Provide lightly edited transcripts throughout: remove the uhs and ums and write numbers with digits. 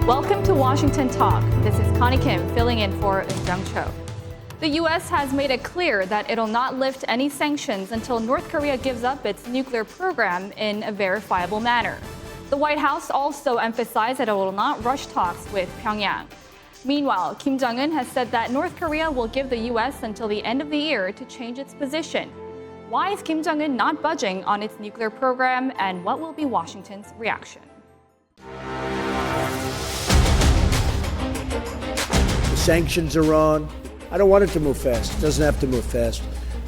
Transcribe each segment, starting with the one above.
Welcome to Washington Talk. This is Connie Kim filling in for Jung Cho. The U.S. has made it clear that it'll not lift any sanctions until North Korea gives up its nuclear program in a verifiable manner. The White House also emphasized that it will not rush talks with Pyongyang. Meanwhile, Kim Jong-un has said that North Korea will give the U.S. until the end of the year to change its position. Why is Kim Jong-un not budging on its nuclear program, and what will be Washington's reaction? Sanctions are on. I don't want it to move fast. It doesn't have to move fast.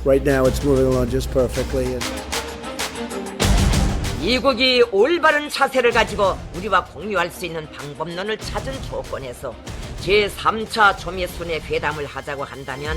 Right now it's moving along just perfectly. 미국이 올바른 자세를 가지고 우리와 공유할 수 있는 방법론을 찾은 조건에서 제3차 조미순회 회담을 하자고 한다면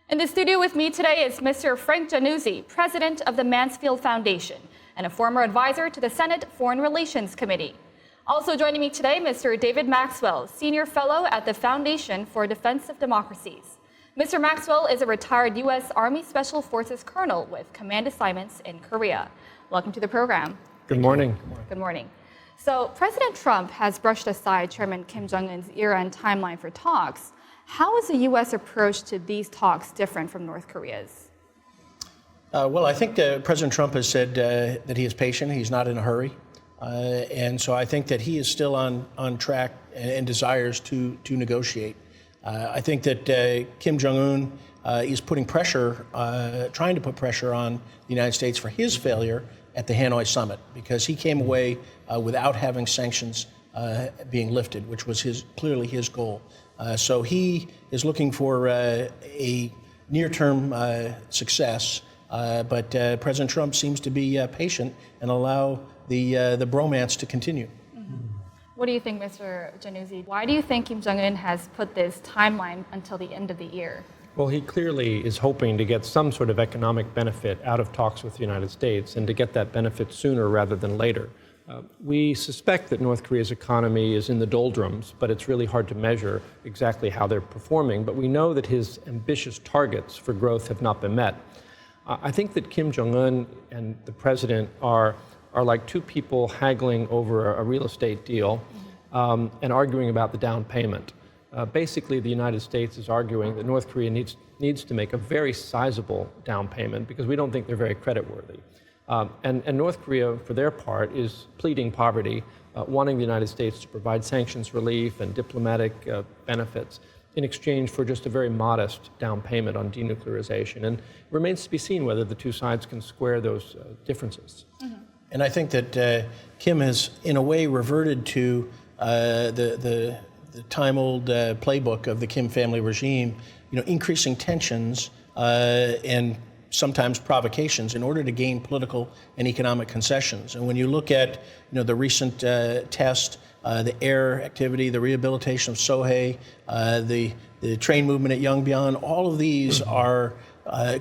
In the studio with me today is Mr. Frank Jannuzi, president of the Mansfield Foundation and a former advisor to the Senate Foreign Relations Committee. Also joining me today, Mr. David Maxwell, senior fellow at the Foundation for Defense of Democracies. Mr. Maxwell is a retired U.S. Army Special Forces colonel with command assignments in Korea. Welcome to the program. Good morning. Good morning. So President Trump has brushed aside Chairman Kim Jong-un's year-end timeline for talks. How is the U.S. approach to these talks different from North Korea's? Well, I think President Trump has said that he is patient. He's not in a hurry. And so I think that he is still on track and desires to negotiate. I think that Kim Jong-un is putting pressure, trying to put pressure on the United States for his failure at the Hanoi summit, because he came away without having sanctions being lifted, which was clearly his goal. So he is looking for a near-term success, but President Trump seems to be patient and allow the bromance to continue. Mm-hmm. What do you think, Mr. Jannuzi? Why do you think Kim Jong-un has put this timeline until the end of the year? Well, he clearly is hoping to get some sort of economic benefit out of talks with the United States and to get that benefit sooner rather than later. We suspect that North Korea's economy is in the doldrums, but it's really hard to measure exactly how they're performing. But we know that his ambitious targets for growth have not been met. I think that Kim Jong-un and the president are like two people haggling over a real estate deal and arguing about the down payment. Basically, the United States is arguing that North Korea needs to make a very sizable down payment because we don't think they're very creditworthy. And North Korea, for their part, is pleading poverty, wanting the United States to provide sanctions relief and diplomatic benefits in exchange for just a very modest down payment on denuclearization. And it remains to be seen whether the two sides can square those differences. Mm-hmm. And I think that Kim has, in a way, reverted to the time-old playbook of the Kim family regime, increasing tensions and sometimes provocations in order to gain political and economic concessions. And when you look at the recent test, the air activity, the rehabilitation of Sohae, the train movement at Yongbyon, all of these are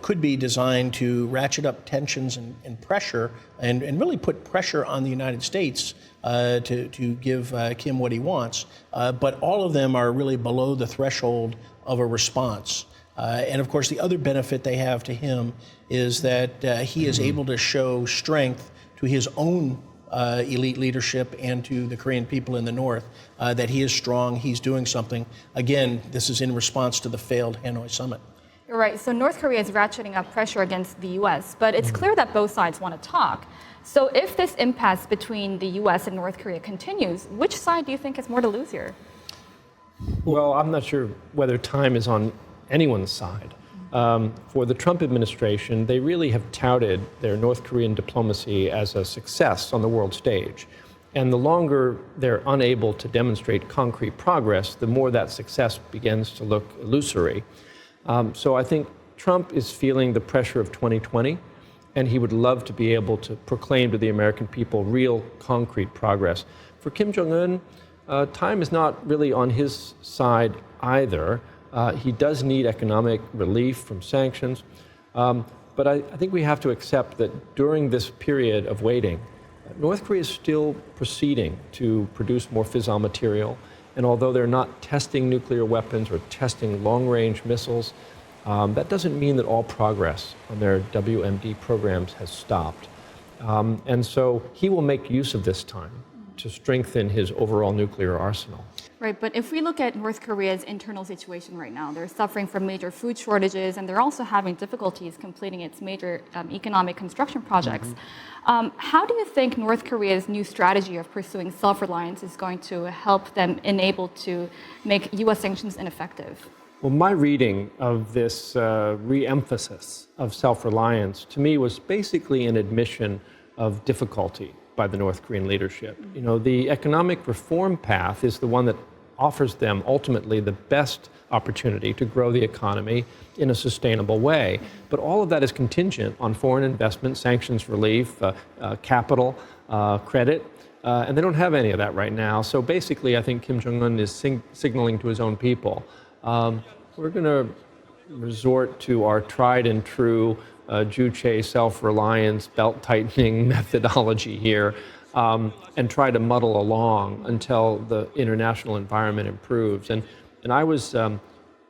could be designed to ratchet up tensions and pressure and really put pressure on the United States to give Kim what he wants. But all of them are really below the threshold of a response. And of course, the other benefit they have to him is that he is able to show strength to his own elite leadership and to the Korean people in the North, that he is strong, he's doing something. Again, this is in response to the failed Hanoi summit. You're right. So North Korea is ratcheting up pressure against the U.S., but it's clear that both sides want to talk. So if this impasse between the U.S. and North Korea continues, which side do you think has more to lose here? Well, I'm not sure whether time is on anyone's side. For the Trump administration, they really have touted their North Korean diplomacy as a success on the world stage. And the longer they're unable to demonstrate concrete progress, the more that success begins to look illusory. So I think Trump is feeling the pressure of 2020, and he would love to be able to proclaim to the American people real concrete progress. for Kim Jong-un, time is not really on his side either. He does need economic relief from sanctions. But I think we have to accept that during this period of waiting, North Korea is still proceeding to produce more fissile material. And although they're not testing nuclear weapons or testing long-range missiles, that doesn't mean that all progress on their WMD programs has stopped. And so he will make use of this time to strengthen his overall nuclear arsenal. Right, but if we look at North Korea's internal situation right now, they're suffering from major food shortages and they're also having difficulties completing its major economic construction projects. How do you think North Korea's new strategy of pursuing self-reliance is going to help them enable to make U.S. sanctions ineffective? Well, my reading of this re-emphasis of self-reliance to me was basically an admission of difficulty by the North Korean leadership. You know, the economic reform path is the one that offers them ultimately the best opportunity to grow the economy in a sustainable way. But all of that is contingent on foreign investment, sanctions relief, capital, credit, and they don't have any of that right now. So basically, I think Kim Jong-un is signaling to his own people, we're going to resort to our tried and true Juche self-reliance, belt-tightening methodology here, and try to muddle along until the international environment improves. And I was,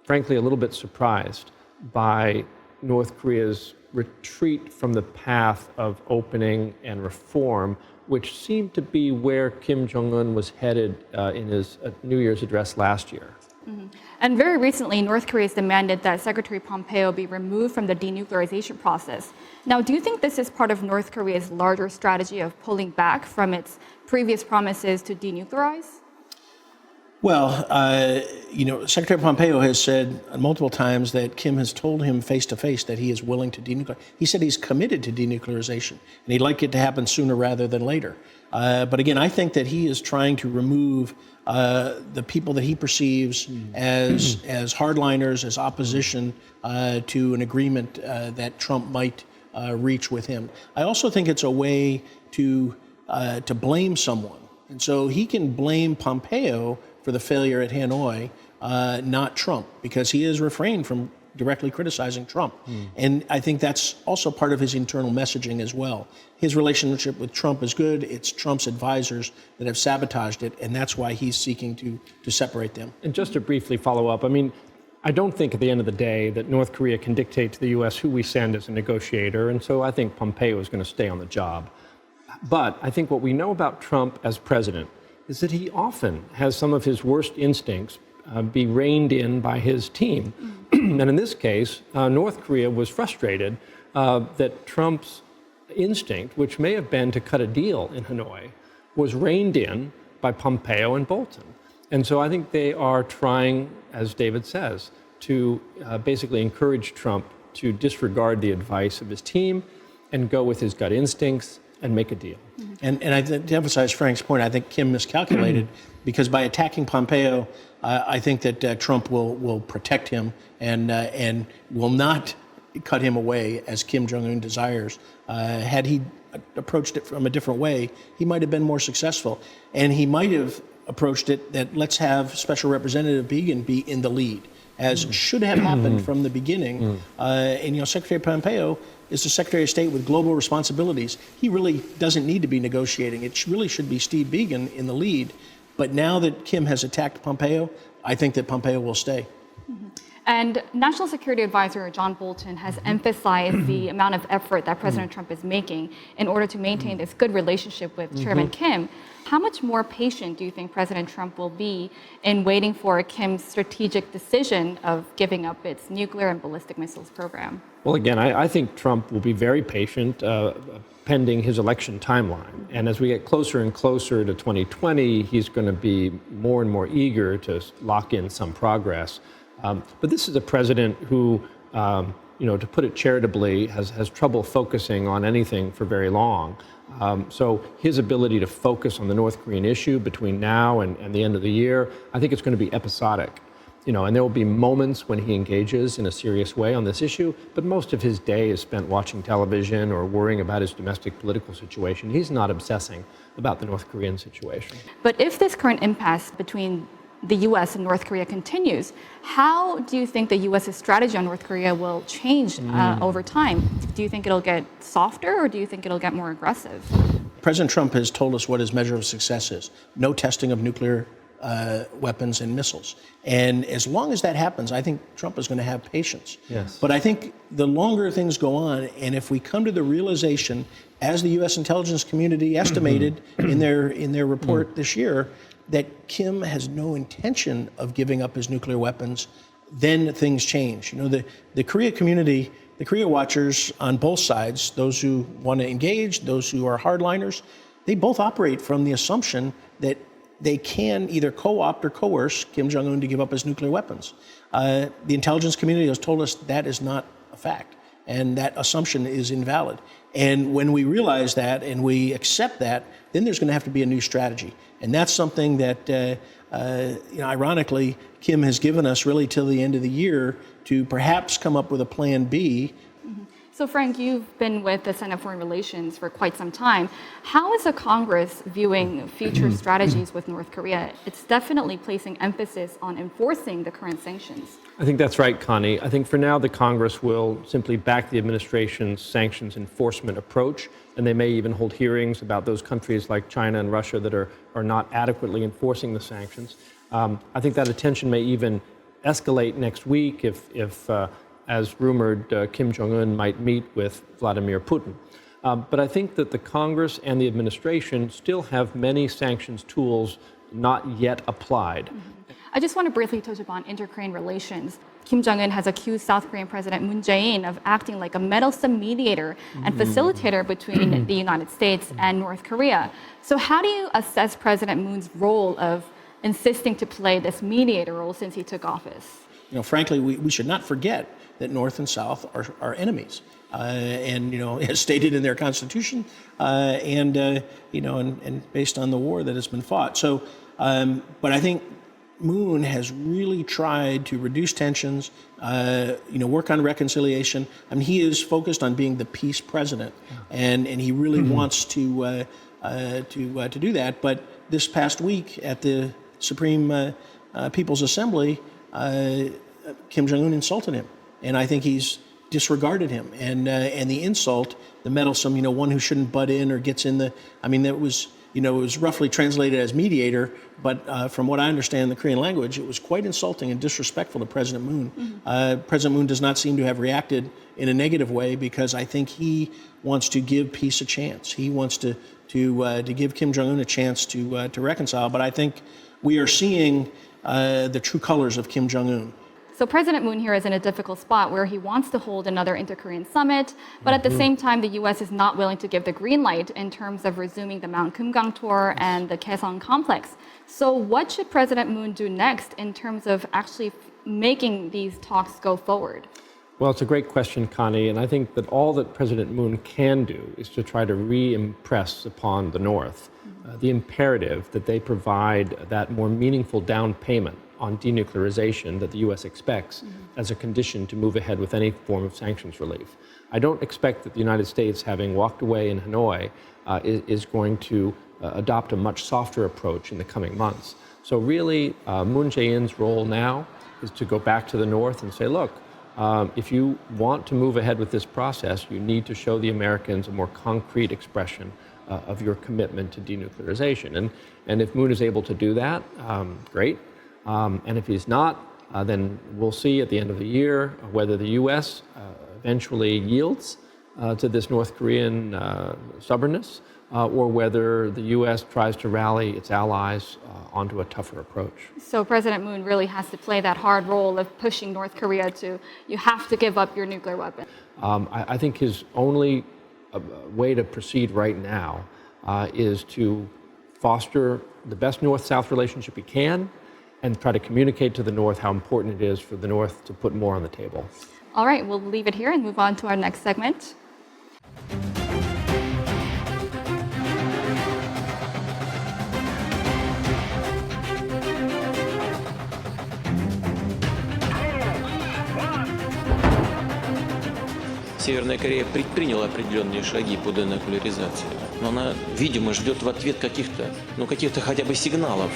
frankly, a little bit surprised by North Korea's retreat from the path of opening and reform, which seemed to be where Kim Jong-un was headed in his New Year's address last year. Mm-hmm. And very recently, North Korea has demanded that Secretary Pompeo be removed from the denuclearization process. Now, do you think this is part of North Korea's larger strategy of pulling back from its previous promises to denuclearize? Well, Secretary Pompeo has said multiple times that Kim has told him face to face that he is willing to denuclearize. He said he's committed to denuclearization, and he'd like it to happen sooner rather than later. But again, I think that he is trying to remove the people that he perceives as hardliners, as opposition to an agreement that Trump might reach with him. I also think it's a way to blame someone. And so he can blame Pompeo for the failure at Hanoi, not Trump, because he has refrained from directly criticizing Trump. And I think that's also part of his internal messaging as well. His relationship with Trump is good. It's Trump's advisors that have sabotaged it, and that's why he's seeking to separate them. And just to briefly follow up, I mean, I don't think at the end of the day that North Korea can dictate to the U.S. who we send as a negotiator, and so I think Pompeo is going to stay on the job. But I think what we know about Trump as president is that he often has some of his worst instincts be reined in by his team. And in this case, North Korea was frustrated that Trump's instinct, which may have been to cut a deal in Hanoi, was reined in by Pompeo and Bolton. And so I think they are trying, as David says, to basically encourage Trump to disregard the advice of his team and go with his gut instincts and make a deal. And to emphasize Frank's point, I think Kim miscalculated because by attacking Pompeo, I think that Trump will protect him and will not cut him away as Kim Jong-un desires. Had he approached it from a different way, he might have been more successful. And he might have approached it that let's have Special Representative Began be in the lead, as should have happened from the beginning. And Secretary Pompeo is the Secretary of State with global responsibilities. He really doesn't need to be negotiating. It really should be Steve Biegun in the lead. But now that Kim has attacked Pompeo, I think that Pompeo will stay. And National Security Advisor John Bolton has emphasized the amount of effort that President Trump is making in order to maintain this good relationship with Chairman Kim. How much more patient do you think President Trump will be in waiting for Kim's strategic decision of giving up its nuclear and ballistic missiles program? Well, again, I think Trump will be very patient pending his election timeline. And as we get closer and closer to 2020, he's going to be more and more eager to lock in some progress. But this is a president who, to put it charitably, has trouble focusing on anything for very long. So his ability to focus on the North Korean issue between now and the end of the year, I think it's going to be episodic. And there will be moments when he engages in a serious way on this issue, but most of his day is spent watching television or worrying about his domestic political situation. He's not obsessing about the North Korean situation. But if this current impasse between the U.S. and North Korea continues, how do you think the U.S.'s strategy on North Korea will change over time? Do you think it'll get softer, or do you think it'll get more aggressive? President Trump has told us what his measure of success is. No testing of nuclear weapons and missiles. And as long as that happens, I think Trump is going to have patience. Yes. But I think the longer things go on, and if we come to the realization, as the U.S. intelligence community estimated in their report this year, that Kim has no intention of giving up his nuclear weapons, then things change. The Korea community, the Korea watchers on both sides, those who want to engage, those who are hardliners, they both operate from the assumption that they can either co-opt or coerce Kim Jong-un to give up his nuclear weapons. The intelligence community has told us that is not a fact, and that assumption is invalid. And when we realize that and we accept that, then there's going to have to be a new strategy. And that's something that, ironically, Kim has given us really till the end of the year to perhaps come up with a plan B. So, Frank, you've been with the Senate Foreign Relations for quite some time. How is the Congress viewing future strategies with North Korea? It's definitely placing emphasis on enforcing the current sanctions. I think that's right, Connie. I think for now the Congress will simply back the administration's sanctions enforcement approach, and they may even hold hearings about those countries like China and Russia that are not adequately enforcing the sanctions. I think that attention may even escalate next week if as rumored, Kim Jong-un might meet with Vladimir Putin. But I think that the Congress and the administration still have many sanctions tools not yet applied. I just want to briefly touch upon inter-Korean relations. Kim Jong-un has accused South Korean President Moon Jae-in of acting like a meddlesome mediator and facilitator between the United States and North Korea. So how do you assess President Moon's role of insisting to play this mediator role since he took office? Frankly, we should not forget that North and South are enemies, and as stated in their constitution, and based on the war that has been fought. So, but I think Moon has really tried to reduce tensions, work on reconciliation. I mean, he is focused on being the peace president, and he really wants to do that. But this past week at the Supreme People's Assembly, Kim Jong-un insulted him, and I think he's disregarded him. And the insult, the meddlesome, one who shouldn't butt in or gets in the. I mean, that was. It was roughly translated as mediator, but from what I understand in the Korean language, it was quite insulting and disrespectful to President Moon. President Moon does not seem to have reacted in a negative way because I think he wants to give peace a chance. He wants to give Kim Jong-un a chance to reconcile. But I think we are seeing the true colors of Kim Jong-un. So President Moon here is in a difficult spot where he wants to hold another inter-Korean summit, but at the same time, the U.S. is not willing to give the green light in terms of resuming the Mount Kumgang tour and the Kaesong complex. So what should President Moon do next in terms of actually making these talks go forward? Well, it's a great question, Connie, and I think that all that President Moon can do is to try to re-impress upon the North the imperative that they provide that more meaningful down payment on denuclearization that the U.S. expects as a condition to move ahead with any form of sanctions relief. I don't expect that the United States, having walked away in Hanoi, is going to adopt a much softer approach in the coming months. So really, Moon Jae-in's role now is to go back to the North and say, look, if you want to move ahead with this process, you need to show the Americans a more concrete expression of your commitment to denuclearization. And if Moon is able to do that, great. And if he's not, then we'll see at the end of the year whether the U.S. Eventually yields to this North Korean stubbornness, or whether the U.S. tries to rally its allies onto a tougher approach. So President Moon really has to play that hard role of pushing North Korea to, you have to give up your nuclear weapon. I think his only way to proceed right now is to foster the best North-South relationship he can, and try to communicate to the North how important it is for the North to put more on the table. All right, we'll leave it here and move on to our next segment. Северная Корея предприняла определенные шаги по денуклеаризации, но она, видимо, ждет в ответ каких-то хотя бы сигналов.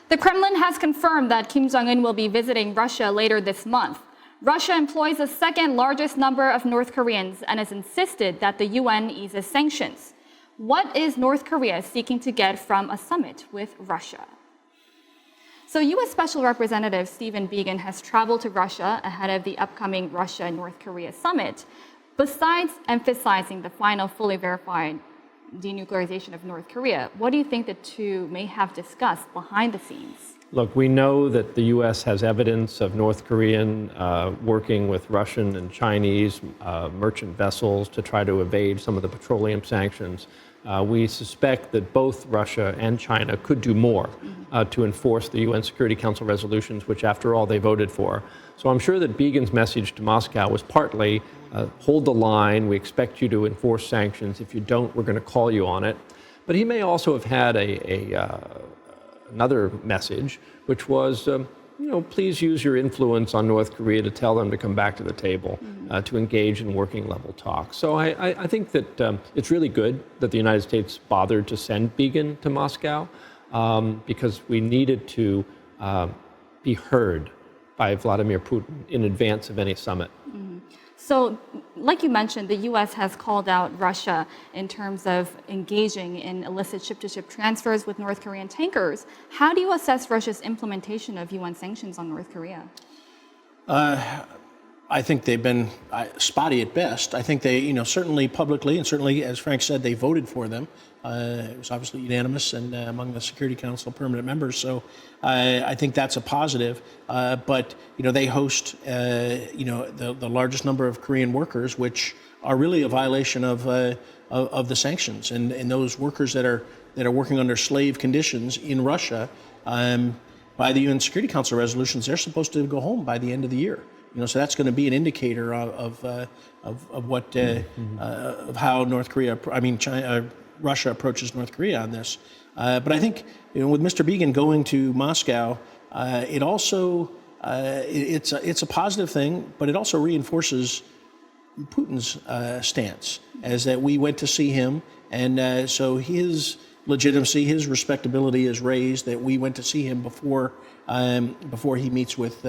The Kremlin has confirmed that Kim Jong-un will be visiting Russia later this month. Russia employs the second largest number of North Koreans and has insisted that the UN eases sanctions. What is North Korea seeking to get from a summit with Russia? So U.S. Special Representative Stephen Biegun has traveled to Russia ahead of the upcoming Russia-North Korea summit. Besides emphasizing the final fully verified denuclearization of North Korea, what do you think the two may have discussed behind the scenes? Look, we know that the U.S. has evidence of North Korean working with Russian and Chinese merchant vessels to try to evade some of the petroleum sanctions. We suspect that both Russia and China could do more to enforce the UN Security Council resolutions, which, after all, they voted for. So I'm sure that Biegun's message to Moscow was partly, hold the line, we expect you to enforce sanctions. If you don't, we're going to call you on it. But he may also have had another message, which was, please use your influence on North Korea to tell them to come back to the table, to engage in working level talks. So I think that it's really good that the United States bothered to send Biegun to Moscow because we needed to be heard by Vladimir Putin in advance of any summit. So, like you mentioned, the U.S. has called out Russia in terms of engaging in illicit ship-to-ship transfers with North Korean tankers. How do you assess Russia's implementation of UN sanctions on North Korea? I think they've been spotty at best. I think they, certainly publicly and certainly, as Frank said, they voted for them. It was obviously unanimous and among the Security Council permanent members. So I think that's a positive. But they host the largest number of Korean workers, which are really a violation of the sanctions. And those workers that are working under slave conditions in Russia, by the UN Security Council resolutions, they're supposed to go home by the end of the year. So that's going to be an indicator of what of how Russia approaches North Korea on this. But I think with Mr. Biegun going to Moscow, it also it's a positive thing, but it also reinforces Putin's stance, as that we went to see him, and so his legitimacy, his respectability is raised, that we went to see him before he meets with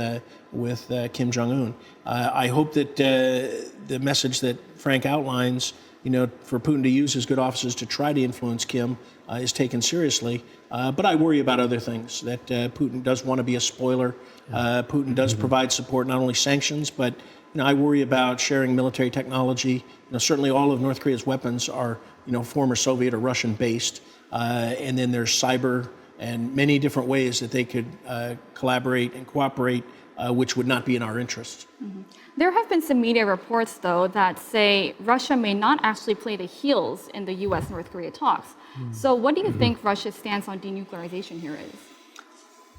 Kim Jong-un. I hope that the message that Frank outlines, for Putin to use his good offices to try to influence Kim is taken seriously. But I worry about other things, that Putin does want to be a spoiler. Putin does provide support, not only sanctions, but I worry about sharing military technology. Certainly all of North Korea's weapons are former Soviet or Russian based. And then there's cyber and many different ways that they could collaborate and cooperate, which would not be in our interests. There have been some media reports, though, that say Russia may not actually play the heels in the U.S.-North Korea talks. So what do you think Russia's stance on denuclearization here is?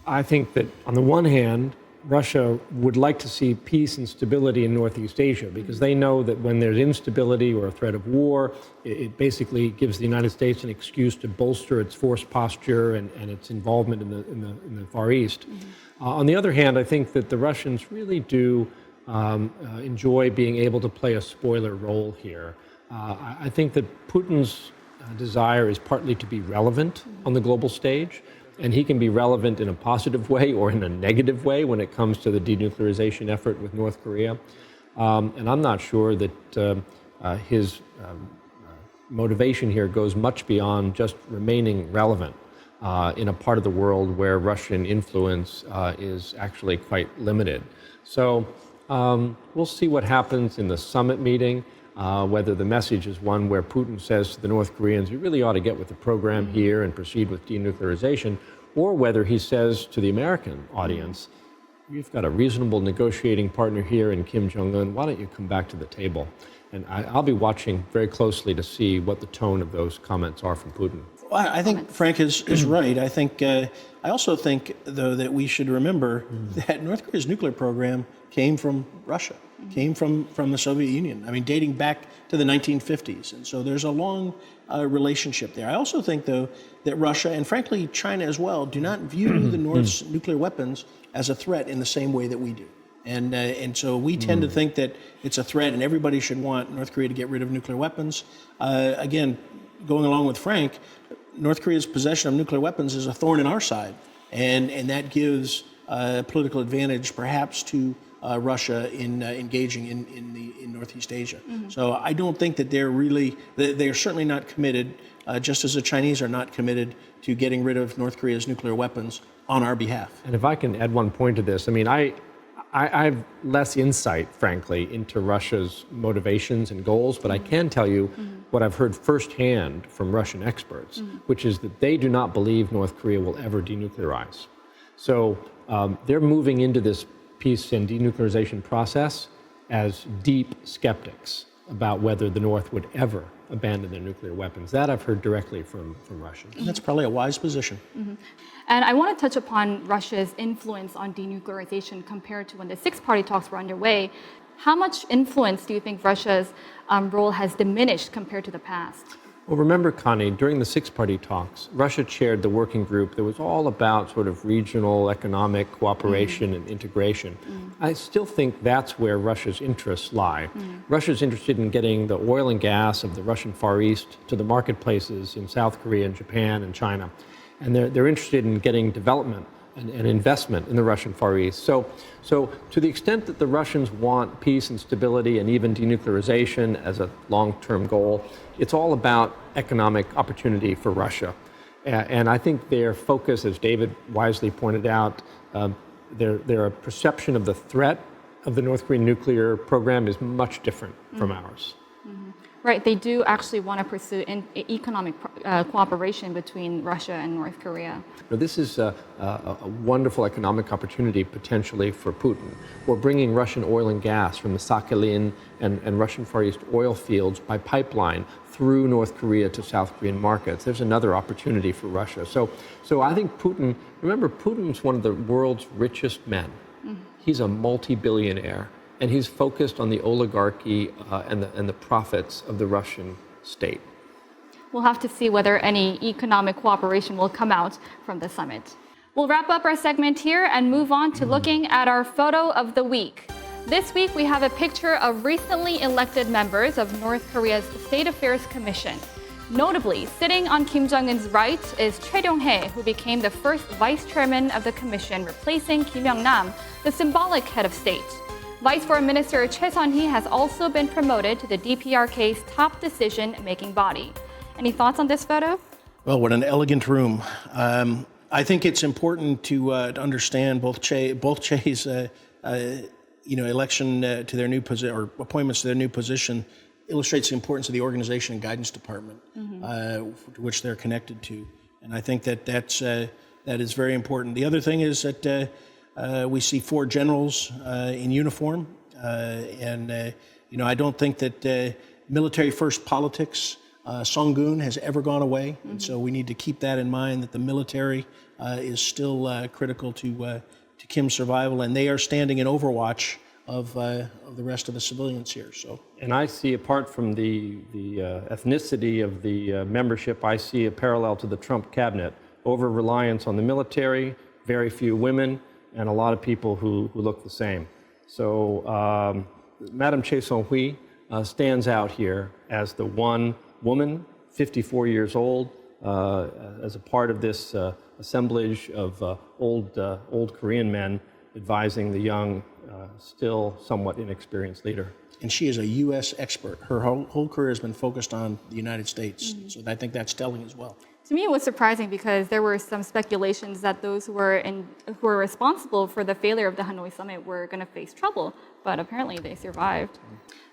I think that, on the one hand, Russia would like to see peace and stability in Northeast Asia, because they know that when there's instability or a threat of war, it basically gives the United States an excuse to bolster its force posture and its involvement in the Far East. On the other hand, I think that the Russians really do enjoy being able to play a spoiler role here. I think that Putin's desire is partly to be relevant on the global stage, and he can be relevant in a positive way or in a negative way when it comes to the denuclearization effort with North Korea. And I'm not sure that his motivation here goes much beyond just remaining relevant in a part of the world where Russian influence is actually quite limited. So we'll see what happens in the summit meeting, whether the message is one where Putin says to the North Koreans, you really ought to get with the program here and proceed with denuclearization, or whether he says to the American audience, you've got a reasonable negotiating partner here in Kim Jong-un, why don't you come back to the table? And I'll be watching very closely to see what the tone of those comments are from Putin. Well, I think Frank is right. I think I also think, though, that we should remember that North Korea's nuclear program came from Russia. came from the Soviet Union. I mean, dating back to the 1950s. And so there's a long relationship there. I also think, though, that Russia, and frankly China as well, do not view the North's nuclear weapons as a threat in the same way that we do. And so we tend to think that it's a threat and everybody should want North Korea to get rid of nuclear weapons. Again, going along with Frank, North Korea's possession of nuclear weapons is a thorn in our side. And that gives political advantage perhaps to Russia in engaging in Northeast Asia. So I don't think that they're certainly not committed, just as the Chinese are not committed to getting rid of North Korea's nuclear weapons on our behalf. And if I can add one point to this, I mean, I have less insight, frankly, into Russia's motivations and goals, but I can tell you what I've heard firsthand from Russian experts, which is that they do not believe North Korea will ever denuclearize. So they're moving into this peace and denuclearization process as deep skeptics about whether the North would ever abandon their nuclear weapons. That I've heard directly from Russians. And that's probably a wise position. And I want to touch upon Russia's influence on denuclearization compared to when the six-party talks were underway. How much influence do you think Russia's role has diminished compared to the past? Well, remember, Connie, during the six-party talks, Russia chaired the working group that was all about sort of regional economic cooperation and integration. I still think that's where Russia's interests lie. Russia's interested in getting the oil and gas of the Russian Far East to the marketplaces in South Korea and Japan and China. And they're interested in getting development and investment in the Russian Far East. So to the extent that the Russians want peace and stability and even denuclearization as a long-term goal, it's all about economic opportunity for Russia. And I think their focus, as David wisely pointed out, their perception of the threat of the North Korean nuclear program is much different from ours. Right, they do actually want to pursue economic cooperation between Russia and North Korea. This is a wonderful economic opportunity potentially for Putin. We're bringing Russian oil and gas from the Sakhalin and Russian Far East oil fields by pipeline through North Korea to South Korean markets. There's another opportunity for Russia. So I think Putin, remember, Putin's one of the world's richest men. He's a multi-billionaire. And he's focused on the oligarchy and the profits of the Russian state. We'll have to see whether any economic cooperation will come out from the summit. We'll wrap up our segment here and move on to looking at our photo of the week. This week, we have a picture of recently elected members of North Korea's State Affairs Commission. Notably, sitting on Kim Jong-un's right is Choi Ryong-hae, who became the first vice chairman of the commission, replacing Kim Yong-nam, the symbolic head of state. Vice Foreign Minister Choi Sun-hee has also been promoted to the DPRK's top decision-making body. Any thoughts on this photo? Well, what an elegant room. I think it's important to understand both Che's election to their new position, or appointments to their new position, illustrates the importance of the organization and guidance department, to which they're connected to. And I think that is very important. The other thing is that we see 4 generals in uniform, and I don't think that military first politics, Songun, has ever gone away, and so we need to keep that in mind, that the military is still critical to Kim's survival, and they are standing in overwatch of the rest of the civilians here. So, and I see, apart from the ethnicity of the membership, I see a parallel to the Trump cabinet: over-reliance on the military, very few women, and a lot of people who look the same. So Madam Choi Song-hui stands out here as the one woman, 54 years old, as a part of this assemblage of old Korean men advising the young, still somewhat inexperienced leader. And she is a U.S. expert. Her whole career has been focused on the United States, so I think that's telling as well. To me, it was surprising because there were some speculations that those who were responsible for the failure of the Hanoi summit were going to face trouble, but apparently they survived.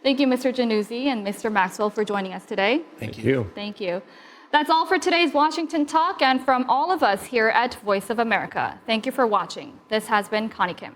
Thank you, Mr. Jannuzi and Mr. Maxwell, for joining us today. Thank you. Thank you. That's all for today's Washington Talk, and from all of us here at Voice of America, thank you for watching. This has been Connie Kim.